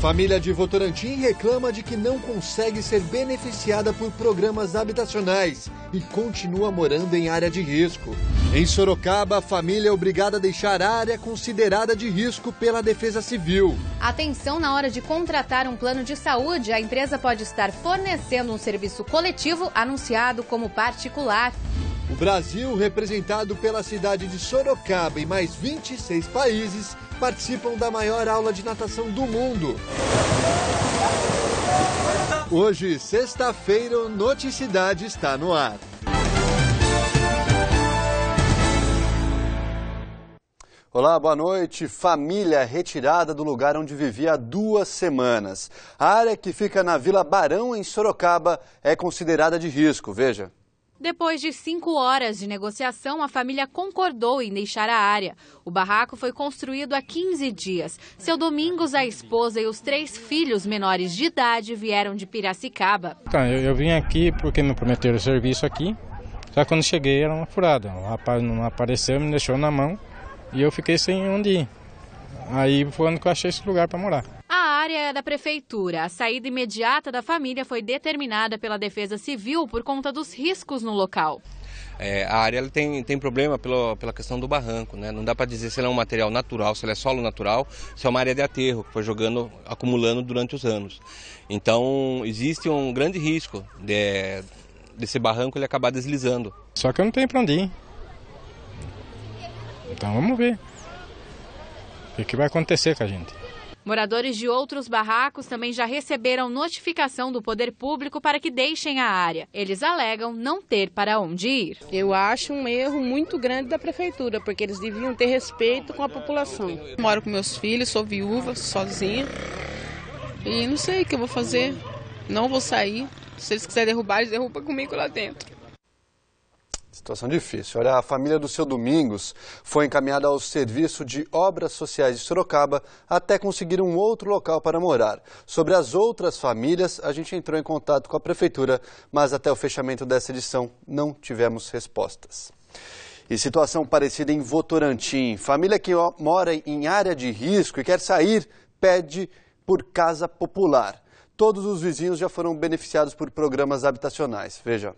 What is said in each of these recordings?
Família de Votorantim reclama de que não consegue ser beneficiada por programas habitacionais e continua morando em área de risco. Em Sorocaba, a família é obrigada a deixar a área considerada de risco pela Defesa Civil. Atenção na hora de contratar um plano de saúde, a empresa pode estar fornecendo um serviço coletivo anunciado como particular. O Brasil, representado pela cidade de Sorocaba e mais 26 países, participam da maior aula de natação do mundo. Hoje, sexta-feira, o Noticidade está no ar. Olá, boa noite. Família retirada do lugar onde vivia há 2 semanas. A área que fica na Vila Barão, em Sorocaba, é considerada de risco. Veja. Depois de 5 horas de negociação, a família concordou em deixar a área. O barraco foi construído há 15 dias. Seu Domingos, a esposa e os 3 filhos menores de idade vieram de Piracicaba. Então, eu vim aqui porque me prometeram serviço aqui. Só que quando cheguei era uma furada. O rapaz não apareceu, me deixou na mão e eu fiquei sem onde ir. Aí foi onde eu achei esse lugar para morar. A área é da prefeitura. A saída imediata da família foi determinada pela Defesa Civil por conta dos riscos no local. A área ela tem problema pela questão do barranco, né? Não dá para dizer se ela é um material natural, se ela é solo natural, se é uma área de aterro, que foi acumulando durante os anos. Então existe um grande risco desse barranco ele acabar deslizando. Só que eu não tenho para onde ir. Então vamos ver o que vai acontecer com a gente. Moradores de outros barracos também já receberam notificação do poder público para que deixem a área. Eles alegam não ter para onde ir. Eu acho um erro muito grande da prefeitura, porque eles deviam ter respeito com a população. Moro com meus filhos, sou viúva, sozinha. E não sei o que eu vou fazer. Não vou sair. Se eles quiserem derrubar, eles derrubam comigo lá dentro. Situação difícil. Olha, a família do seu Domingos foi encaminhada ao Serviço de Obras Sociais de Sorocaba até conseguir um outro local para morar. Sobre as outras famílias, a gente entrou em contato com a Prefeitura, mas até o fechamento dessa edição não tivemos respostas. E situação parecida em Votorantim. Família que mora em área de risco e quer sair, pede por casa popular. Todos os vizinhos já foram beneficiados por programas habitacionais. Veja.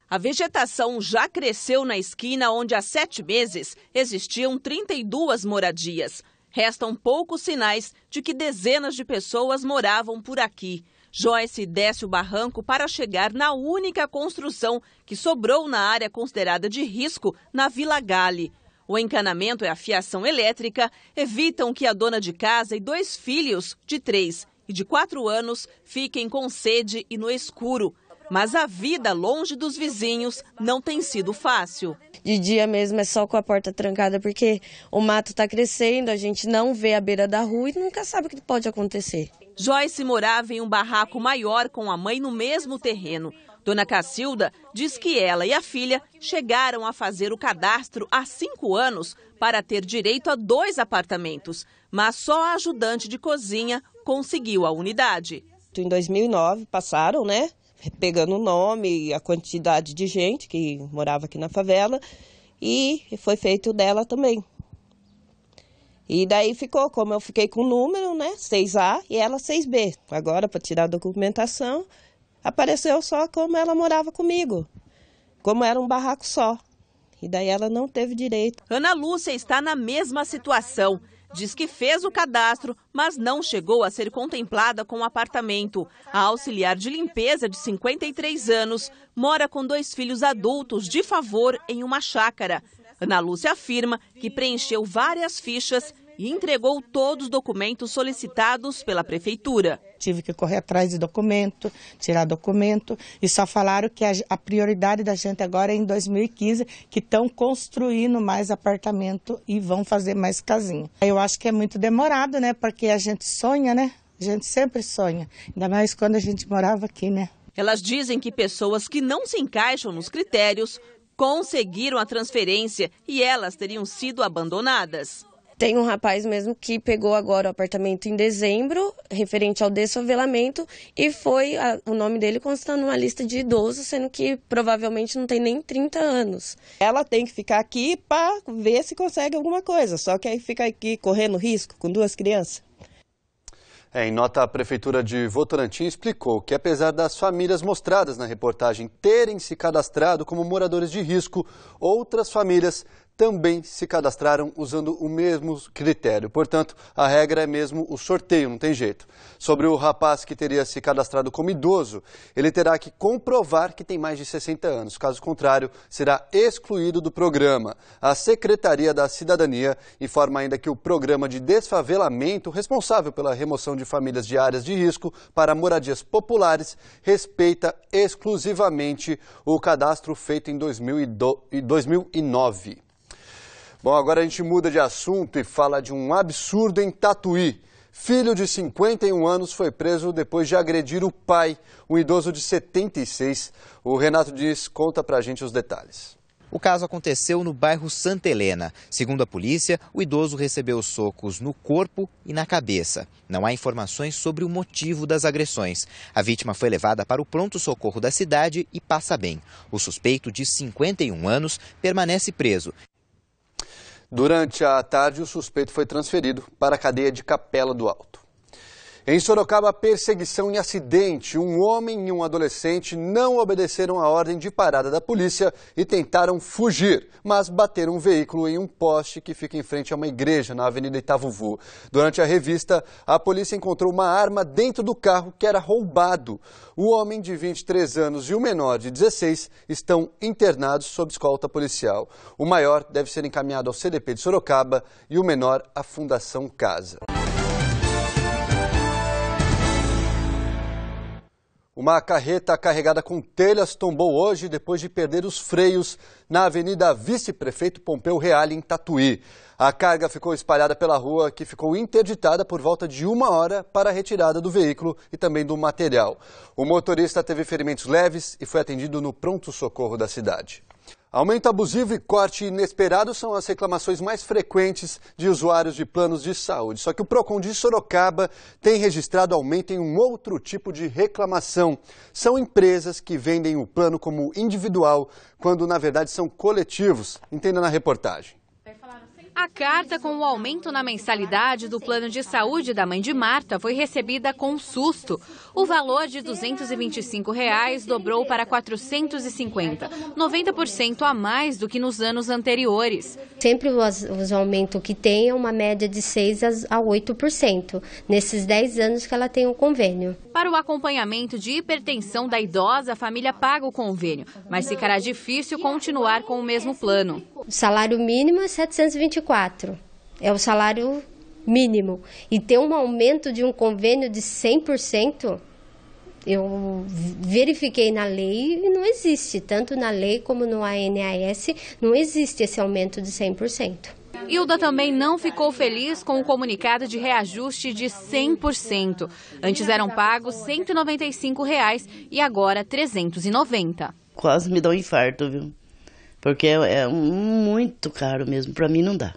A vegetação já cresceu na esquina onde há 7 meses existiam 32 moradias. Restam poucos sinais de que dezenas de pessoas moravam por aqui. Joyce desce o barranco para chegar na única construção que sobrou na área considerada de risco, na Vila Gale. O encanamento e a fiação elétrica evitam que a dona de casa e 2 filhos, de 3 e de 4 anos, fiquem com sede e no escuro. Mas a vida longe dos vizinhos não tem sido fácil. De dia mesmo é só com a porta trancada, porque o mato está crescendo, a gente não vê a beira da rua e nunca sabe o que pode acontecer. Joyce morava em um barraco maior com a mãe no mesmo terreno. Dona Cacilda diz que ela e a filha chegaram a fazer o cadastro há 5 anos para ter direito a 2 apartamentos, mas só a ajudante de cozinha conseguiu a unidade. Em 2009 passaram, né? Pegando o nome e a quantidade de gente que morava aqui na favela, e foi feito dela também. E daí ficou, como eu fiquei com o número, né, 6A e ela 6B. Agora, para tirar a documentação, apareceu só como ela morava comigo, como era um barraco só. E daí ela não teve direito. Ana Lúcia está na mesma situação. Diz que fez o cadastro, mas não chegou a ser contemplada com o apartamento. A auxiliar de limpeza, de 53 anos, mora com 2 filhos adultos de favor em uma chácara. Ana Lúcia afirma que preencheu várias fichas e entregou todos os documentos solicitados pela prefeitura. Tive que correr atrás de documento, tirar documento, e só falaram que a prioridade da gente agora é em 2015, que estão construindo mais apartamento e vão fazer mais casinha. Eu acho que é muito demorado, né? Porque a gente sonha, né? A gente sempre sonha, ainda mais quando a gente morava aqui, né? Elas dizem que pessoas que não se encaixam nos critérios conseguiram a transferência e elas teriam sido abandonadas. Tem um rapaz mesmo que pegou agora o apartamento em dezembro, referente ao desfavelamento, e o nome dele consta numa lista de idosos, sendo que provavelmente não tem nem 30 anos. Ela tem que ficar aqui para ver se consegue alguma coisa, só que aí fica aqui correndo risco com 2 crianças. Em nota, a Prefeitura de Votorantim explicou que, apesar das famílias mostradas na reportagem terem se cadastrado como moradores de risco, outras famílias também se cadastraram usando o mesmo critério. Portanto, a regra é mesmo o sorteio, não tem jeito. Sobre o rapaz que teria se cadastrado como idoso, ele terá que comprovar que tem mais de 60 anos. Caso contrário, será excluído do programa. A Secretaria da Cidadania informa ainda que o programa de desfavelamento, responsável pela remoção de famílias de áreas de risco para moradias populares, respeita exclusivamente o cadastro feito em 2009. Bom, agora a gente muda de assunto e fala de um absurdo em Tatuí. Filho de 51 anos foi preso depois de agredir o pai, um idoso de 76. O Renato Dias conta pra gente os detalhes. O caso aconteceu no bairro Santa Helena. Segundo a polícia, o idoso recebeu socos no corpo e na cabeça. Não há informações sobre o motivo das agressões. A vítima foi levada para o pronto-socorro da cidade e passa bem. O suspeito, de 51 anos, permanece preso. Durante a tarde, o suspeito foi transferido para a cadeia de Capela do Alto. Em Sorocaba, perseguição e acidente. Um homem e um adolescente não obedeceram a ordem de parada da polícia e tentaram fugir, mas bateram um veículo em um poste que fica em frente a uma igreja na Avenida Itavuvu. Durante a revista, a polícia encontrou uma arma dentro do carro que era roubado. O homem de 23 anos e o menor de 16 estão internados sob escolta policial. O maior deve ser encaminhado ao CDP de Sorocaba e o menor à Fundação Casa. Uma carreta carregada com telhas tombou hoje depois de perder os freios na Avenida Vice-Prefeito Pompeu Reale, em Tatuí. A carga ficou espalhada pela rua, que ficou interditada por volta de 1 hora para a retirada do veículo e também do material. O motorista teve ferimentos leves e foi atendido no pronto-socorro da cidade. Aumento abusivo e corte inesperado são as reclamações mais frequentes de usuários de planos de saúde. Só que o PROCON de Sorocaba tem registrado aumento em um outro tipo de reclamação. São empresas que vendem o plano como individual, quando na verdade são coletivos. Entenda na reportagem. A carta com o aumento na mensalidade do plano de saúde da mãe de Marta foi recebida com susto. O valor de R$ 225 dobrou para R$ 450, 90% a mais do que nos anos anteriores. Sempre os aumentos que tem é uma média de 6% a 8%, nesses 10 anos que ela tem o convênio. Para o acompanhamento de hipertensão da idosa, a família paga o convênio, mas ficará difícil continuar com o mesmo plano. O salário mínimo é 724, é o salário mínimo. E ter um aumento de um convênio de 100%, eu verifiquei na lei e não existe. Tanto na lei como no ANAS, não existe esse aumento de 100%. Hilda também não ficou feliz com o comunicado de reajuste de 100%. Antes eram pagos R$ 195 e agora R$ 390. Quase me dá um infarto, viu? Porque é muito caro mesmo. Para mim não dá.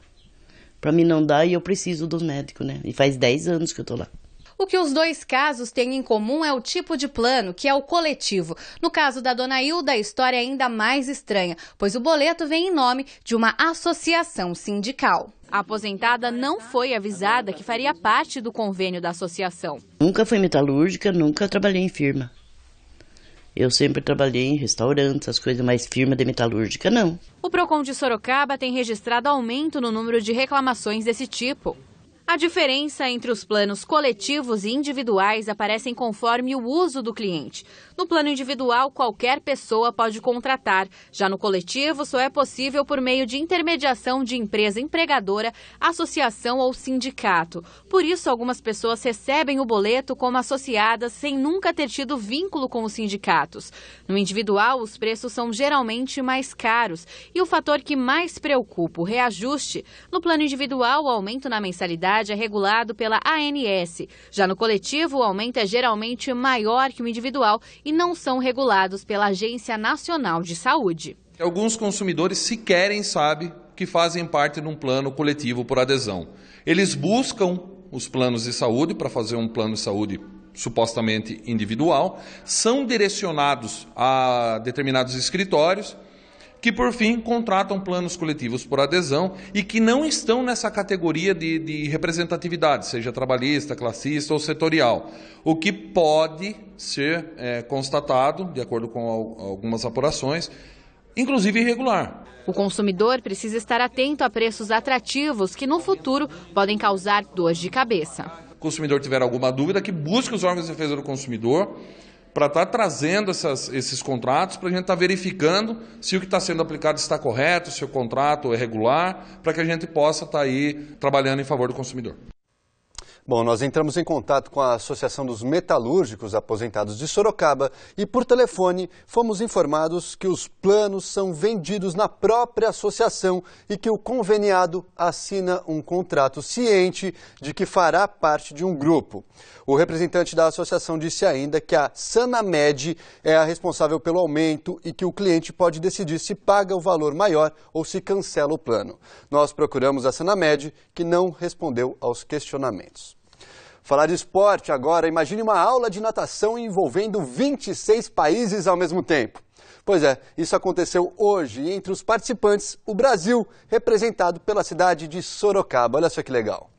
Para mim não dá e eu preciso dos médicos, né? E faz 10 anos que eu tô lá. O que os dois casos têm em comum é o tipo de plano, que é o coletivo. No caso da dona Hilda, a história é ainda mais estranha, pois o boleto vem em nome de uma associação sindical. A aposentada não foi avisada que faria parte do convênio da associação. Nunca fui metalúrgica, nunca trabalhei em firma. Eu sempre trabalhei em restaurantes, as coisas, mais firma de metalúrgica, não. O PROCON de Sorocaba tem registrado aumento no número de reclamações desse tipo. A diferença entre os planos coletivos e individuais aparecem conforme o uso do cliente. No plano individual, qualquer pessoa pode contratar. Já no coletivo, só é possível por meio de intermediação de empresa empregadora, associação ou sindicato. Por isso, algumas pessoas recebem o boleto como associadas sem nunca ter tido vínculo com os sindicatos. No individual, os preços são geralmente mais caros. E o fator que mais preocupa, o reajuste. No plano individual, o aumento na mensalidade é regulado pela ANS. Já no coletivo, o aumento é geralmente maior que o individual e não são regulados pela Agência Nacional de Saúde. Alguns consumidores sequer sabem que fazem parte de um plano coletivo por adesão. Eles buscam os planos de saúde para fazer um plano de saúde supostamente individual, são direcionados a determinados escritórios que, por fim, contratam planos coletivos por adesão e que não estão nessa categoria de representatividade, seja trabalhista, classista ou setorial, o que pode ser constatado, de acordo com algumas apurações, inclusive irregular. O consumidor precisa estar atento a preços atrativos que no futuro podem causar dor de cabeça. Se o consumidor tiver alguma dúvida, que busque os órgãos de defesa do consumidor para estar trazendo esses contratos, para a gente estar verificando se o que está sendo aplicado está correto, se o contrato é regular, para que a gente possa estar aí trabalhando em favor do consumidor. Bom, nós entramos em contato com a Associação dos Metalúrgicos Aposentados de Sorocaba e, por telefone, fomos informados que os planos são vendidos na própria associação e que o conveniado assina um contrato ciente de que fará parte de um grupo. O representante da associação disse ainda que a Sanamed é a responsável pelo aumento e que o cliente pode decidir se paga o valor maior ou se cancela o plano. Nós procuramos a Sanamed, que não respondeu aos questionamentos. Falar de esporte agora, imagine uma aula de natação envolvendo 26 países ao mesmo tempo. Pois é, isso aconteceu hoje e entre os participantes, o Brasil, representado pela cidade de Sorocaba. Olha só que legal.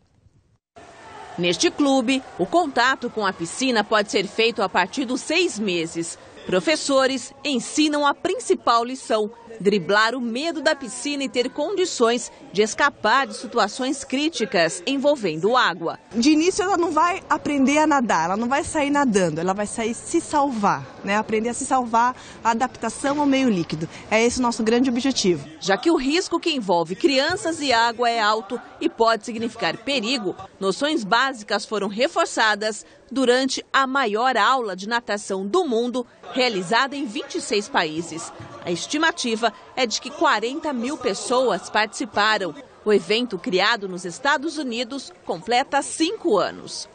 Neste clube, o contato com a piscina pode ser feito a partir dos 6 meses. Professores ensinam a principal lição: driblar o medo da piscina e ter condições de escapar de situações críticas envolvendo água. De início ela não vai aprender a nadar, ela não vai sair nadando, ela vai sair se salvar, né? Aprender a se salvar, a adaptação ao meio líquido. É esse o nosso grande objetivo. Já que o risco que envolve crianças e água é alto e pode significar perigo, noções básicas foram reforçadas durante a maior aula de natação do mundo, realizada em 26 países. A estimativa é de que 40 mil pessoas participaram. O evento, criado nos Estados Unidos, completa 5 anos.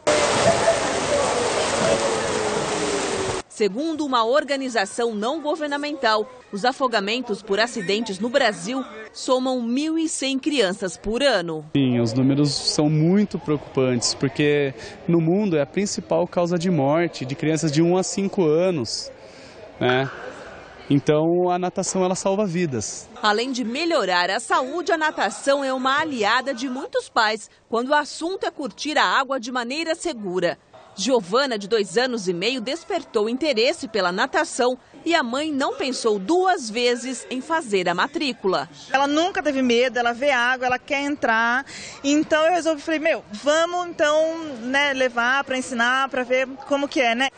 Segundo uma organização não governamental, os afogamentos por acidentes no Brasil somam 1.100 crianças por ano. Sim, os números são muito preocupantes, porque no mundo é a principal causa de morte de crianças de 1 a 5 anos, né? Então a natação ela salva vidas. Além de melhorar a saúde, a natação é uma aliada de muitos pais quando o assunto é curtir a água de maneira segura. Giovana, de 2 anos e meio, despertou interesse pela natação e a mãe não pensou 2 vezes em fazer a matrícula. Ela nunca teve medo, ela vê água, ela quer entrar. Então eu resolvi, falei, vamos então, né, levar para ensinar, para ver como que é, né?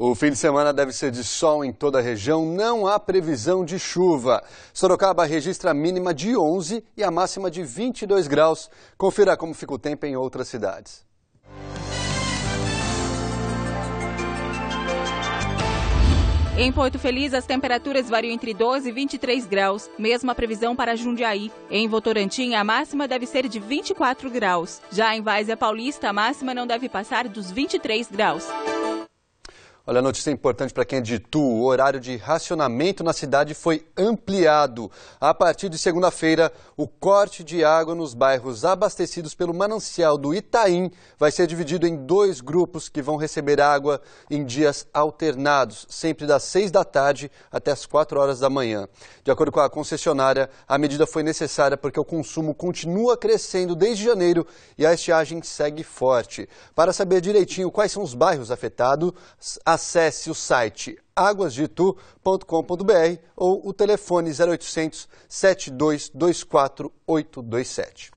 O fim de semana deve ser de sol em toda a região, não há previsão de chuva. Sorocaba registra a mínima de 11 e a máxima de 22 graus. Confira como fica o tempo em outras cidades. Em Porto Feliz, as temperaturas variam entre 12 e 23 graus. Mesma previsão para Jundiaí. Em Votorantim, a máxima deve ser de 24 graus. Já em Várzea Paulista, a máxima não deve passar dos 23 graus. Olha, a notícia importante para quem é de Itu, o horário de racionamento na cidade foi ampliado. A partir de segunda-feira, o corte de água nos bairros abastecidos pelo manancial do Itaim vai ser dividido em 2 grupos que vão receber água em dias alternados, sempre das 6 da tarde até as 4 horas da manhã. De acordo com a concessionária, a medida foi necessária porque o consumo continua crescendo desde janeiro e a estiagem segue forte. Para saber direitinho quais são os bairros afetados, acesse o site aguasdeitu.com.br ou o telefone 0800 7224 827.